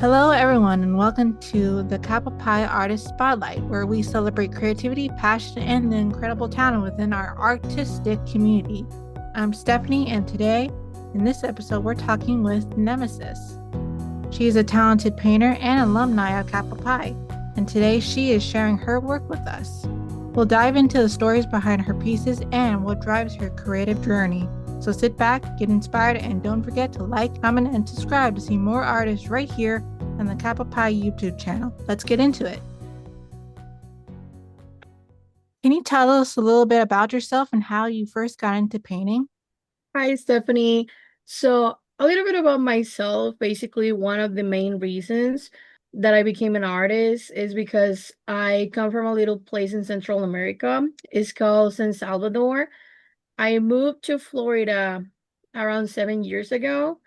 Hello, everyone, and welcome to the Kappa Pi Artist Spotlight, where we celebrate creativity, passion, and the incredible talent within our artistic community. I'm Stephanie, and today, in this episode, we're talking with Nemesis. She is a talented painter and alumni of Kappa Pi, and today she is sharing her work with us. We'll dive into the stories behind her pieces and what drives her creative journey. So sit back, get inspired, and don't forget to like, comment, and subscribe to see more artists right here on the Kappa Pi YouTube channel. Let's get into it. Can you tell us a little bit about yourself and how you first got into painting? Hi, Stephanie. So, a little bit about myself. Basically, one of the main reasons that I became an artist is because I come from a little place in Central America. It's called San Salvador. I moved to Florida around 7 years ago,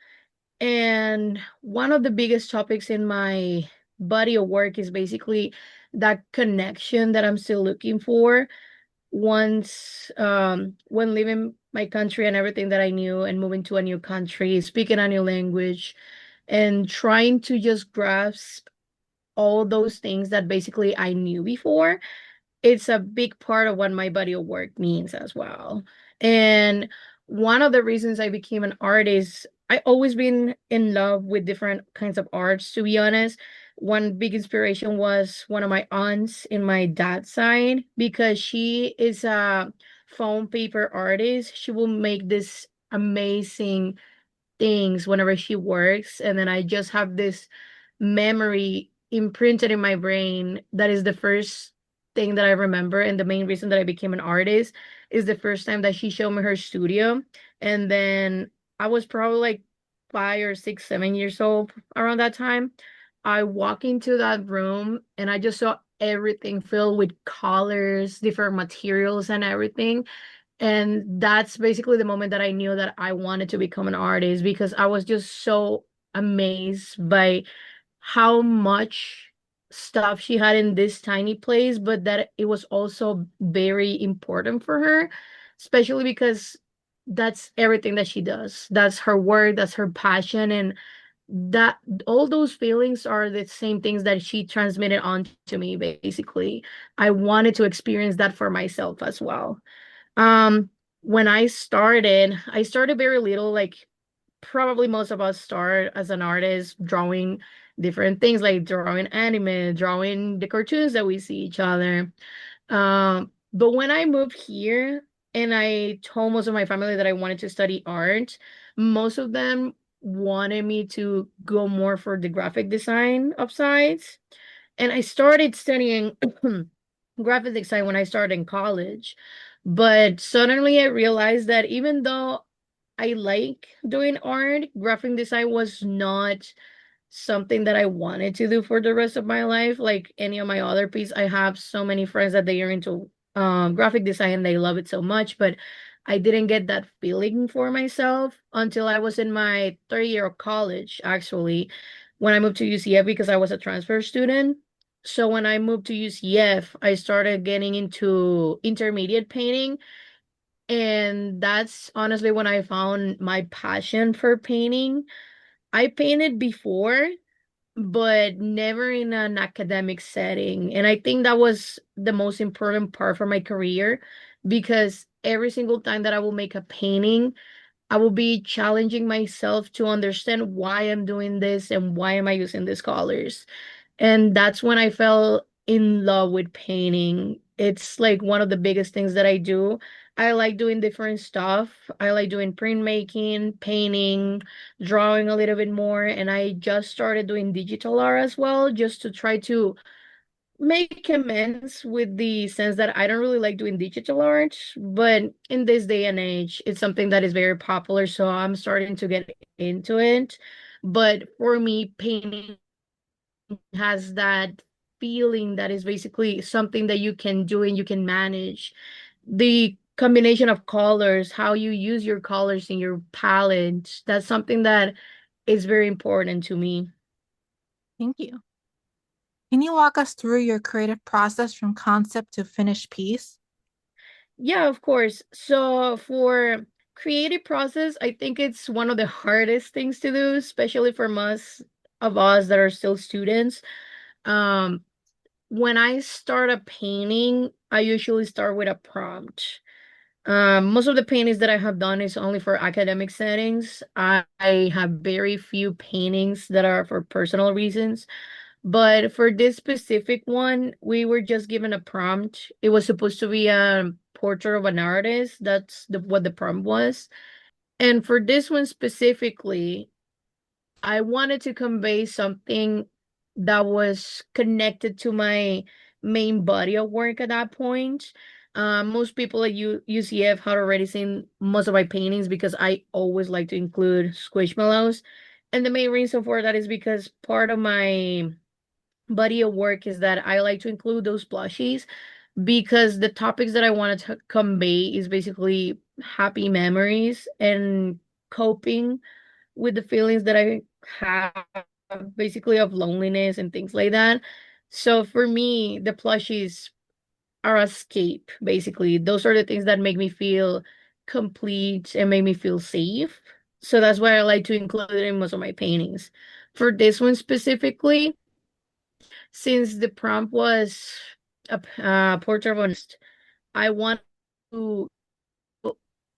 and one of the biggest topics in my body of work is basically that connection that I'm still looking for once when leaving my country and everything that I knew and moving to a new country, speaking a new language, and trying to just grasp all those things that basically I knew before. It's a big part of what my body of work means as well. And one of the reasons I became an artist, I always been in love with different kinds of arts, to be honest. One big inspiration was one of my aunts in my dad's side because she is a foam paper artist. She will make this amazing things whenever she works, and then I just have this memory imprinted in my brain that is the first thing that I remember, and the main reason that I became an artist is the first time that she showed me her studio. And then I was probably like 5 or 6, 7 years old around that time. I walk into that room and I just saw everything filled with colors, different materials and everything. And that's basically the moment that I knew that I wanted to become an artist, because I was just so amazed by how much stuff she had in this tiny place, but that it was also very important for her, especially because that's everything that she does. That's her work, that's her passion, and that all those feelings are the same things that she transmitted on to me, basically. I wanted to experience that for myself as well. Um, when I started very little, like probably most of us start as an artist drawing different things, like drawing anime, drawing the cartoons that we see each other. But when I moved here and I told most of my family that I wanted to study art, most of them wanted me to go more for the graphic design of sides. And I started studying graphic design when I started in college. But suddenly I realized that even though I like doing art, graphic design was not something that I wanted to do for the rest of my life. Like any of my other pieces, I have so many friends that they are into graphic design and they love it so much, but I didn't get that feeling for myself until I was in my third year of college, actually, when I moved to UCF because I was a transfer student. So when I moved to UCF, I started getting into intermediate painting, and that's honestly when I found my passion for painting. I painted before, but never in an academic setting. And I think that was the most important part for my career, because every single time that I will make a painting, I will be challenging myself to understand why I'm doing this and why am I using these colors. And that's when I fell in love with painting. It's like one of the biggest things that I do. I like doing different stuff. I like doing printmaking, painting, drawing a little bit more. And I just started doing digital art as well, just to try to make amends with the sense that I don't really like doing digital art. But in this day and age, it's something that is very popular. So I'm starting to get into it. But for me, painting has that feeling that is basically something that you can do and you can manage. The combination of colors, how you use your colors in your palette, that's something that is very important to me. Thank you. Can you walk us through your creative process from concept to finished piece? Yeah, of course. So for creative process, I think it's one of the hardest things to do, especially for us of us that are still students, um, when I start a painting, I usually start with a prompt. Most of the paintings that I have done is only for academic settings. I have very few paintings that are for personal reasons. But for this specific one, we were just given a prompt. It was supposed to be a portrait of an artist. That's what the prompt was. And for this one specifically, I wanted to convey something that was connected to my main body of work at that point. Most people at UCF had already seen most of my paintings because I always like to include squishmallows. And the main reason for that is because part of my body of work is that I like to include those plushies because the topics that I wanted to convey is basically happy memories and coping with the feelings that I have basically of loneliness and things like that. So for me, the plushies are escape, basically. Those are the things that make me feel complete and make me feel safe. So that's why I like to include it in most of my paintings. For this one specifically, since the prompt was a portrait of an artist, I want to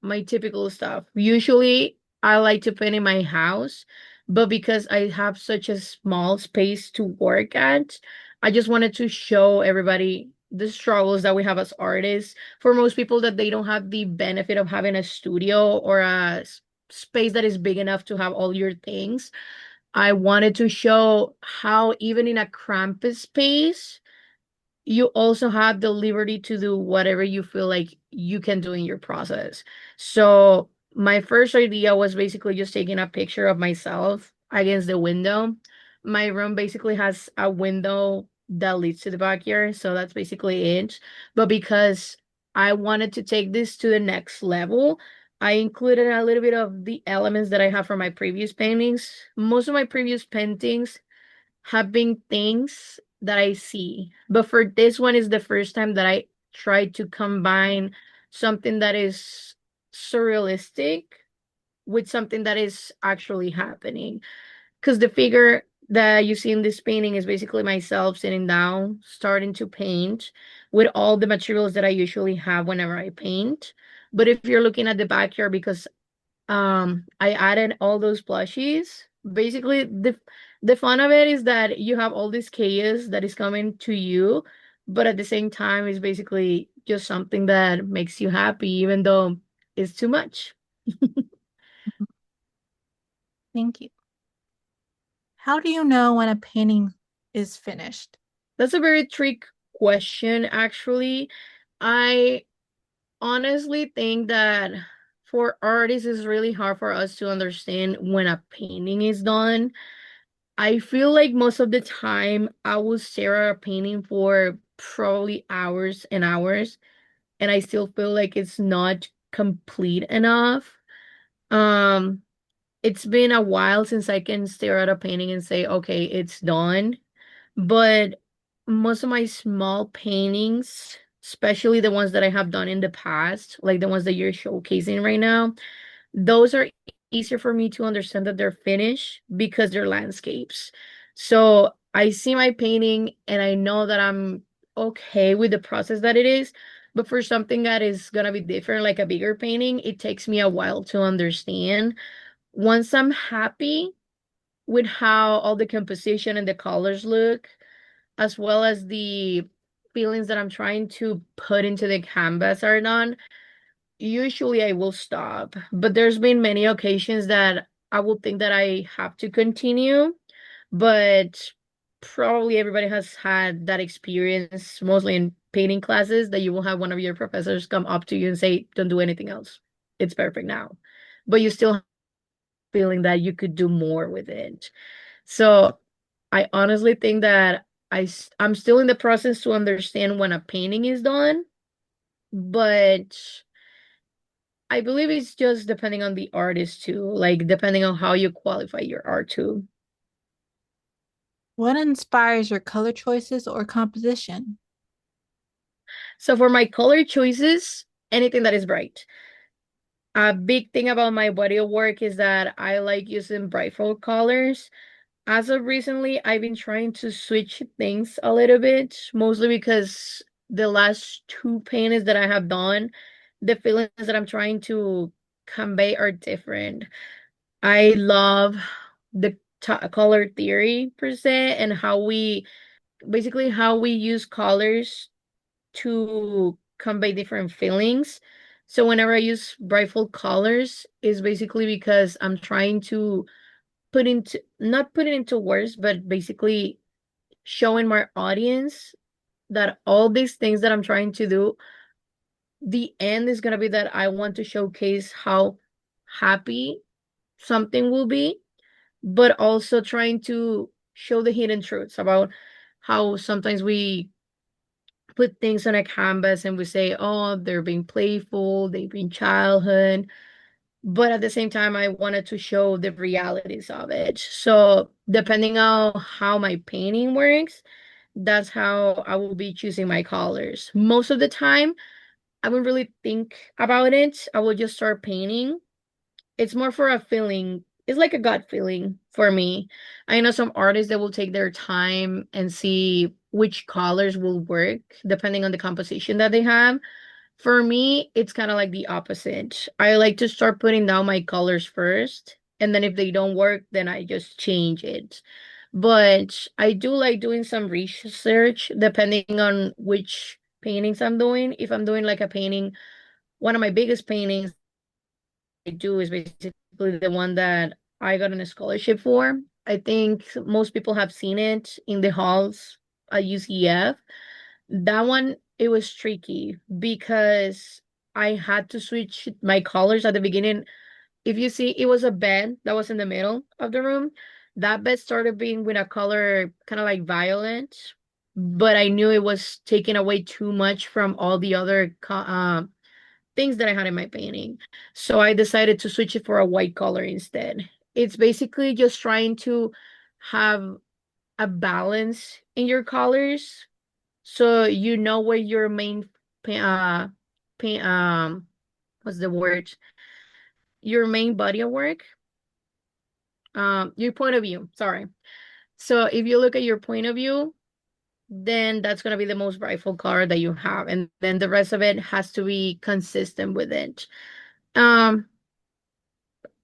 my typical stuff. Usually, I like to paint in my house, but because I have such a small space to work at, I just wanted to show everybody the struggles that we have as artists. For most people that they don't have the benefit of having a studio or a space that is big enough to have all your things, I wanted to show how even in a cramped space, you also have the liberty to do whatever you feel like you can do in your process. So my first idea was basically just taking a picture of myself against the window. My room basically has a window that leads to the backyard, so that's basically it. But because I wanted to take this to the next level, I included a little bit of the elements that I have from my previous paintings. Most of my previous paintings have been things that I see. But for this one is the first time that I tried to combine something that is surrealistic with something that is actually happening. Because the figure that you see in this painting is basically myself sitting down, starting to paint with all the materials that I usually have whenever I paint. But if you're looking at the backyard, because I added all those plushies. Basically, the fun of it is that you have all this chaos that is coming to you, but at the same time, it's basically just something that makes you happy, even though it's too much. Mhm. Thank you. How do you know when a painting is finished? That's a very trick question, actually. I honestly think that for artists, it's really hard for us to understand when a painting is done. I feel like most of the time I will stare at a painting for probably hours and hours, and I still feel like it's not complete enough. Um, it's been a while since I can stare at a painting and say, okay, it's done. But most of my small paintings, especially the ones that I have done in the past, like the ones that you're showcasing right now, those are easier for me to understand that they're finished because they're landscapes. So I see my painting and I know that I'm okay with the process that it is. But for something that is gonna be different, like a bigger painting, it takes me a while to understand. Once I'm happy with how all the composition and the colors look, as well as the feelings that I'm trying to put into the canvas are done, usually I will stop, but there's been many occasions that I will think that I have to continue, but probably everybody has had that experience, mostly in painting classes, that you will have one of your professors come up to you and say, "Don't do anything else. It's perfect now." But you still have feeling that you could do more with it. So I honestly think that I'm still in the process to understand when a painting is done, but I believe it's just depending on the artist too, like depending on how you qualify your art too. What inspires your color choices or composition? So for my color choices, anything that is bright. A big thing about my body of work is that I like using bright colors. As of recently, I've been trying to switch things a little bit, mostly because the last two paintings that I have done, the feelings that I'm trying to convey are different. I love the color theory per se and how we basically how we use colors to convey different feelings. So whenever I use brightful colors, is basically because I'm trying to put into not put it into words, but basically showing my audience that all these things that I'm trying to do, the end is gonna be that I want to showcase how happy something will be, but also trying to show the hidden truths about how sometimes we put things on a canvas and we say, oh, they're being playful, they've been childhood, but at the same time, I wanted to show the realities of it. So depending on how my painting works, that's how I will be choosing my colors. Most of the time, I won't really think about it. I will just start painting. It's more for a feeling. It's like a gut feeling for me. I know some artists that will take their time and see which colors will work depending on the composition that they have. For me, it's kind of like the opposite. I like to start putting down my colors first, and then if they don't work, then I just change it. But I do like doing some research depending on which paintings I'm doing. If I'm doing like a painting, one of my biggest paintings I do is basically the one that I got on a scholarship for. I think most people have seen it in the halls at UCF. That one, it was tricky because I had to switch my colors at the beginning. If you see, it was a bed that was in the middle of the room. That bed started being with a color kind of like violet, but I knew it was taking away too much from all the other things that I had in my painting. So I decided to switch it for a white color instead. It's basically just trying to have a balance in your colors so you know where your main pa- what's the word? Your main body of work, your point of view, sorry. So if you look at your point of view, then that's going to be the most brightful color that you have, and then the rest of it has to be consistent with it. Um,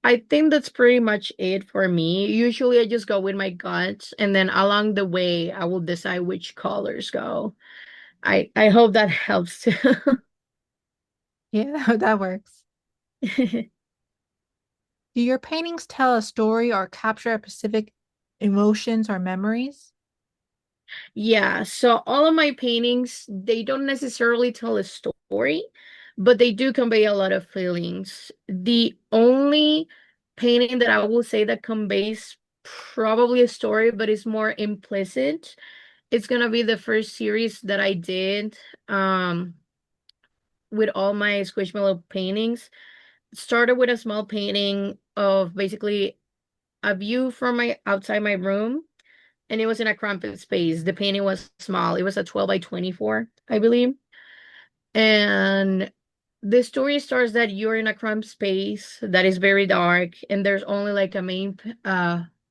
I think that's pretty much it for me. Usually I just go with my gut and then along the way I will decide which colors go. I hope that helps too. Yeah, that works. Do your paintings tell a story or capture a specific emotions or memories? Yeah, so all of my paintings, they don't necessarily tell a story, but they do convey a lot of feelings. The only painting that I will say that conveys probably a story, but is more implicit, it's gonna be the first series that I did with all my Squishmallow paintings. Started with a small painting of basically a view from my outside my room, and it was in a cramped space. The painting was small. It was a 12 by 24, I believe. And the story starts that you're in a cramped space that is very dark, and there's only like a main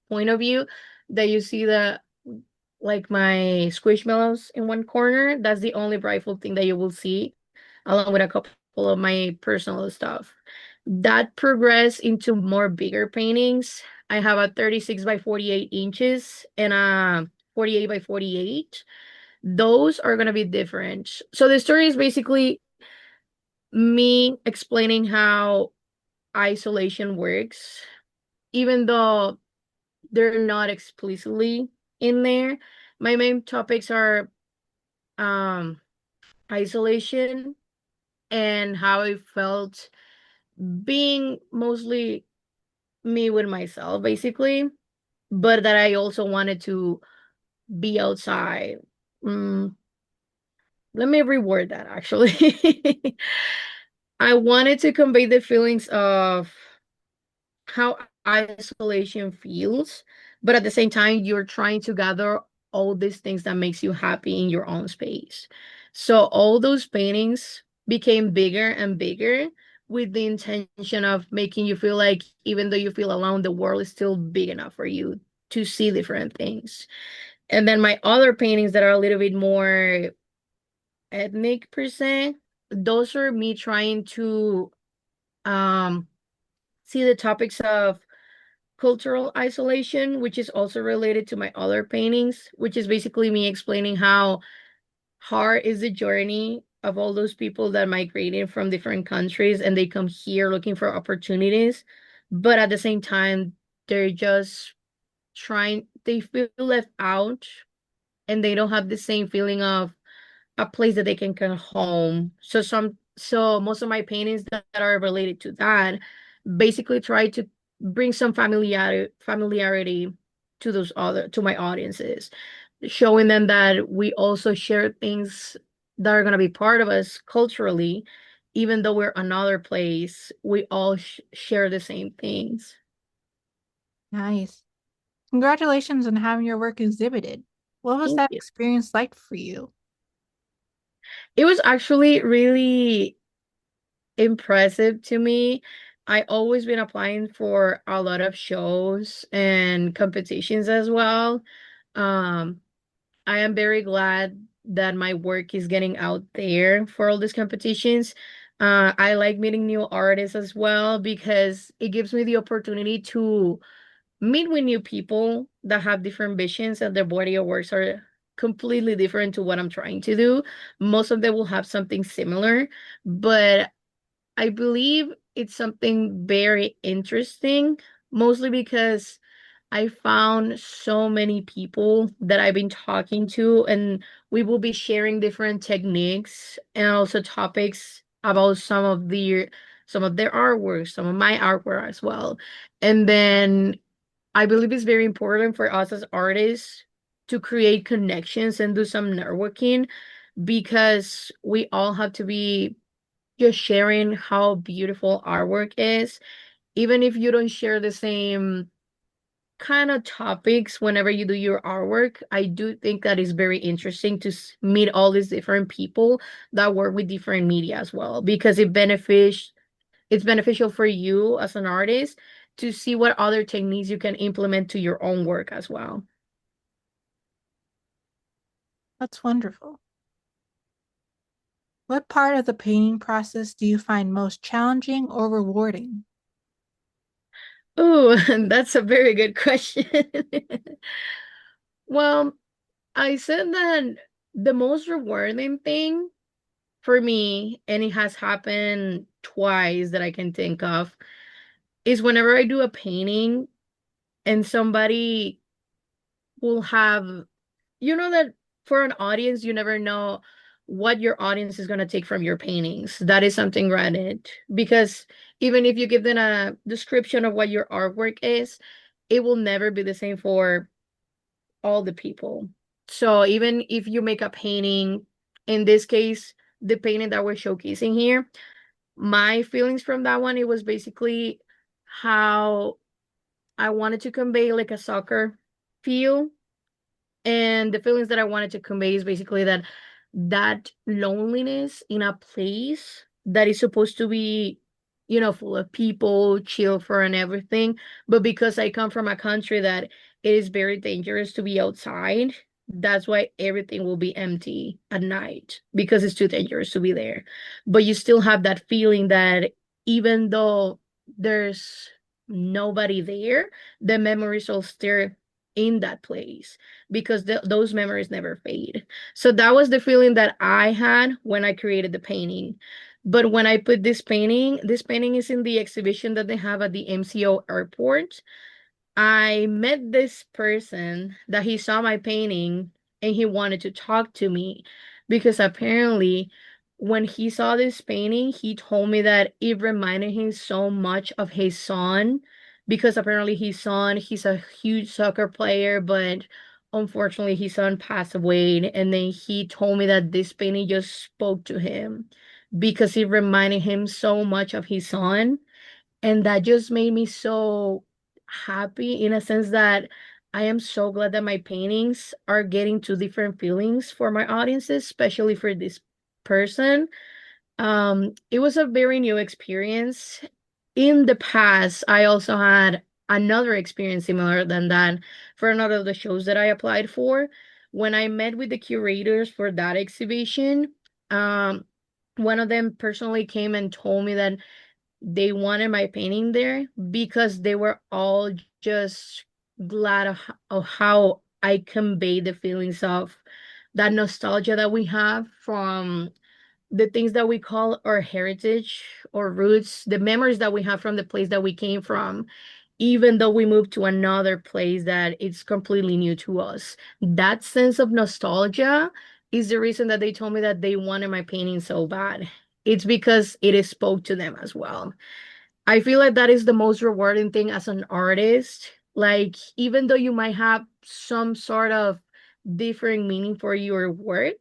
point of view that you see the like my squishmallows in one corner. That's the only brightful thing that you will see, along with a couple of my personal stuff. That progressed into more bigger paintings. I have a 36 by 48 inches and a 48 by 48. Those are going to be different. So the story is basically me explaining how isolation works, even though they're not explicitly in there. My main topics are um isolation and how I felt being mostly me with myself, basically, but that I also wanted to be outside. Mm, let me reword that actually. I wanted to convey the feelings of how isolation feels, but at the same time, you're trying to gather all these things that makes you happy in your own space. So all those paintings became bigger and bigger with the intention of making you feel like even though you feel alone, the world is still big enough for you to see different things. And then my other paintings that are a little bit more ethnic per se, those are me trying to um see the topics of cultural isolation, which is also related to my other paintings, which is basically me explaining how hard is the journey of all those people that migrated from different countries and they come here looking for opportunities, but at the same time, they're just they feel left out and they don't have the same feeling of a place that they can come home. So most of my paintings that are related to that basically try to bring some familiarity to my audiences, showing them that we also share things that are going to be part of us culturally, even though we're another place, we all share the same things. Nice. Congratulations on having your work exhibited. What was Thank that you. experience like for you? It was actually really impressive to me. I always been applying for a lot of shows and competitions as well. Um, I am very glad that my work is getting out there for all these competitions. I like meeting new artists as well because it gives me the opportunity to meet with new people that have different visions and their body of works are completely different to what I'm trying to do. Most of them will have something similar, but I believe it's something very interesting, mostly because I found so many people that I've been talking to, and we will be sharing different techniques and also topics about some of their artwork, some of my artwork as well. And then I believe it's very important for us as artists to create connections and do some networking because we all have to be just sharing how beautiful artwork is. Even if you don't share the same kind of topics whenever you do your artwork, I do think that is very interesting to meet all these different people that work with different media as well because it's beneficial for you as an artist to see what other techniques you can implement to your own work as well. That's wonderful. What part of the painting process do you find most challenging or rewarding? Oh, that's a very good question. Well, I said that the most rewarding thing for me, and it has happened twice that I can think of, is whenever I do a painting and somebody will have, you know, that for an audience, you never know what your audience is going to take from your paintings. That is something granted because even if you give them a description of what your artwork is, it will never be the same for all the people. So even if you make a painting, in this case, the painting that we're showcasing here, my feelings from that one, it was basically how I wanted to convey like a soccer feel. And the feelings that I wanted to convey is basically that loneliness in a place that is supposed to be, full of people, chill for and everything. But because I come from a country that it is very dangerous to be outside, that's why everything will be empty at night because it's too dangerous to be there. But you still have that feeling that even though there's nobody there, the memories will still in that place because those memories never fade. So that was the feeling that I had when I created the painting. But when I put this painting is in the exhibition that they have at the MCO airport. I met this person that he saw my painting and he wanted to talk to me because apparently when he saw this painting, he told me that it reminded him so much of his son because apparently he's a huge soccer player, but unfortunately his son passed away. And then he told me that this painting just spoke to him because it reminded him so much of his son, and that just made me so happy in a sense that I am so glad that my paintings are getting two different feelings for my audiences, especially for this person. It was a very new experience. In the past, I also had another experience similar than that for another of the shows that I applied for. When I met with the curators for that exhibition, um, one of them personally came and told me that they wanted my painting there because they were all just glad of how I convey the feelings of that nostalgia that we have from the things that we call our heritage or roots, the memories that we have from the place that we came from, even though we moved to another place that it's completely new to us. That sense of nostalgia is the reason that they told me that they wanted my painting so bad. It's because it spoke to them as well. I feel like that is the most rewarding thing as an artist. Like, even though you might have some sort of different meaning for your work,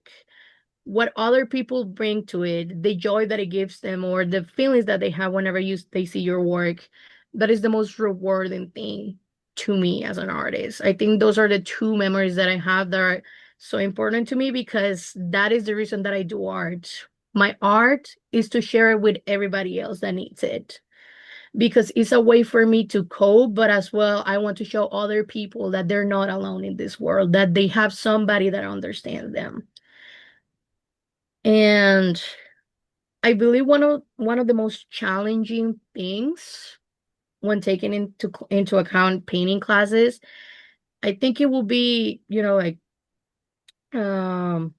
what other people bring to it, the joy that it gives them, or the feelings that they have whenever they see your work, that is the most rewarding thing to me as an artist. I think those are the two memories that I have that are so important to me because that is the reason that I do art. My art is to share it with everybody else that needs it because it's a way for me to cope, but as well, I want to show other people that they're not alone in this world, that they have somebody that understands them. And I believe one of the most challenging things when taking into account painting classes, I think it will be, like um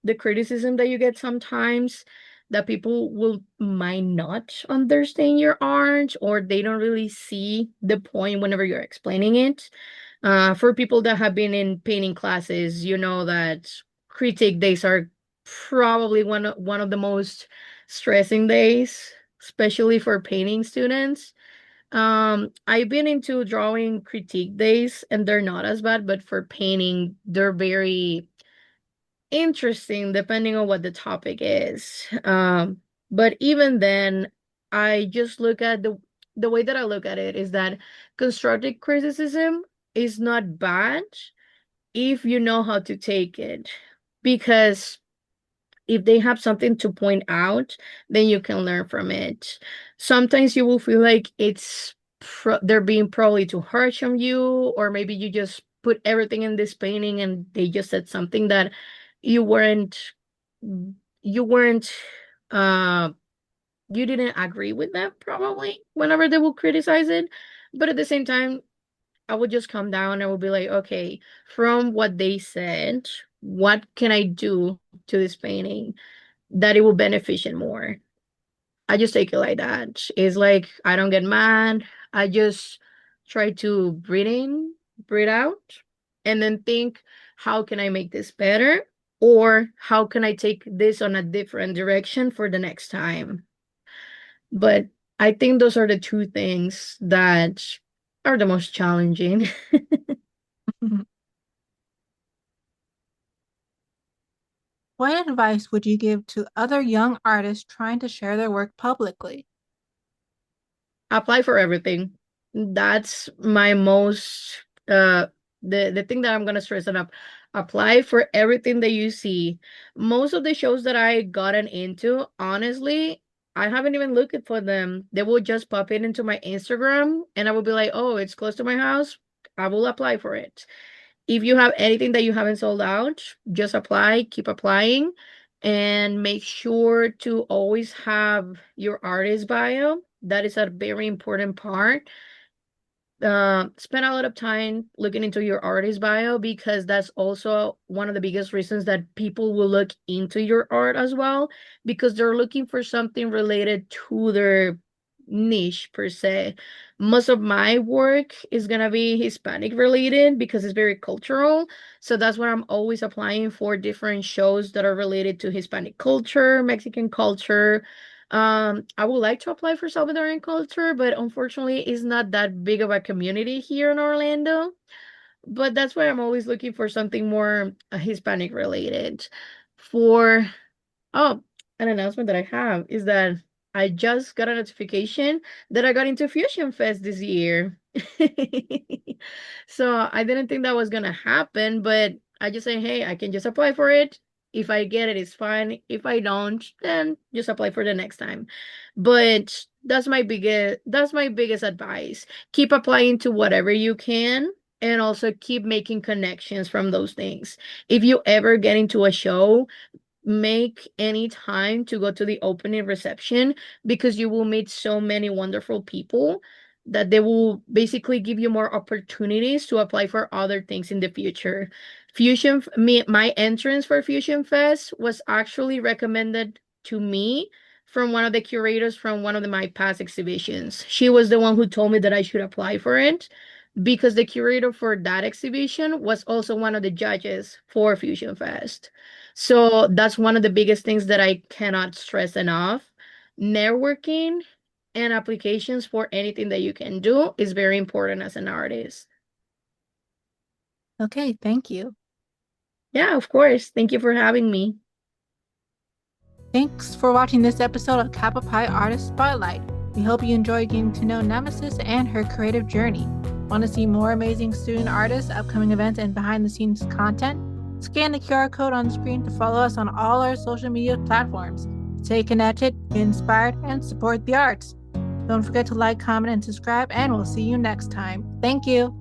the criticism that you get sometimes that people will might not understand your art or they don't really see the point whenever you're explaining it. For people that have been in painting classes, you know that critique days are probably one of the most stressing days, especially for painting students. I've been into drawing critique days and they're not as bad, but for painting, they're very interesting depending on what the topic is. But even then, I just look at the way that I look at it is that constructive criticism is not bad if you know how to take it. Because if they have something to point out, then you can learn from it. Sometimes you will feel like they're being probably too harsh on you, or maybe you just put everything in this painting and they just said something that you weren't you weren't uh you didn't agree with that probably whenever they will criticize it. But at the same time, I would just come down and I would be like, okay, from what they said, what can I do to this painting that it will benefit it more? I just take it like that. It's like I don't get mad. I just try to breathe in, breathe out, and then think, how can I make this better? Or how can I take this on a different direction for the next time? But I think those are the two things that are the most challenging. What advice would you give to other young artists trying to share their work publicly? Apply for everything. That's my most the thing that I'm gonna stress it up. Apply for everything that you see. Most of the shows that I gotten into, honestly, I haven't even looked for them. They will just pop it into my Instagram and I will be like, oh, it's close to my house. I will apply for it. If you have anything that you haven't sold out, just apply, keep applying, and make sure to always have your artist bio. That is a very important part. Spend a lot of time looking into your artist bio because that's also one of the biggest reasons that people will look into your art as well because they're looking for something related to their niche per se. Most of my work is gonna be Hispanic related because it's very cultural. So that's why I'm always applying for different shows that are related to Hispanic culture, Mexican culture, I would like to apply for Salvadoran culture, but unfortunately, it's not that big of a community here in Orlando. But that's why I'm always looking for something more Hispanic related. For oh, an announcement that I have is that I just got a notification that I got into Fusion Fest this year. So I didn't think that was gonna happen, but I just say, hey, I can just apply for it. If I get it, it's fine. If I don't, then just apply for the next time. But that's my biggest advice. Keep applying to whatever you can and also keep making connections from those things. If you ever get into a show, make any time to go to the opening reception because you will meet so many wonderful people that they will basically give you more opportunities to apply for other things in the future. My entrance for Fusion Fest was actually recommended to me from one of the curators from one of my past exhibitions. She was the one who told me that I should apply for it because the curator for that exhibition was also one of the judges for Fusion Fest. So that's one of the biggest things that I cannot stress enough. Networking and applications for anything that you can do is very important as an artist. Okay, thank you. Yeah, of course. Thank you for having me. Thanks for watching this episode of Kappa Pi Artist Spotlight. We hope you enjoyed getting to know Nemesis and her creative journey. Want to see more amazing student artists, upcoming events, and behind the scenes content? Scan the QR code on the screen to follow us on all our social media platforms. Stay connected, get inspired, and support the arts. Don't forget to like, comment, and subscribe, and we'll see you next time. Thank you.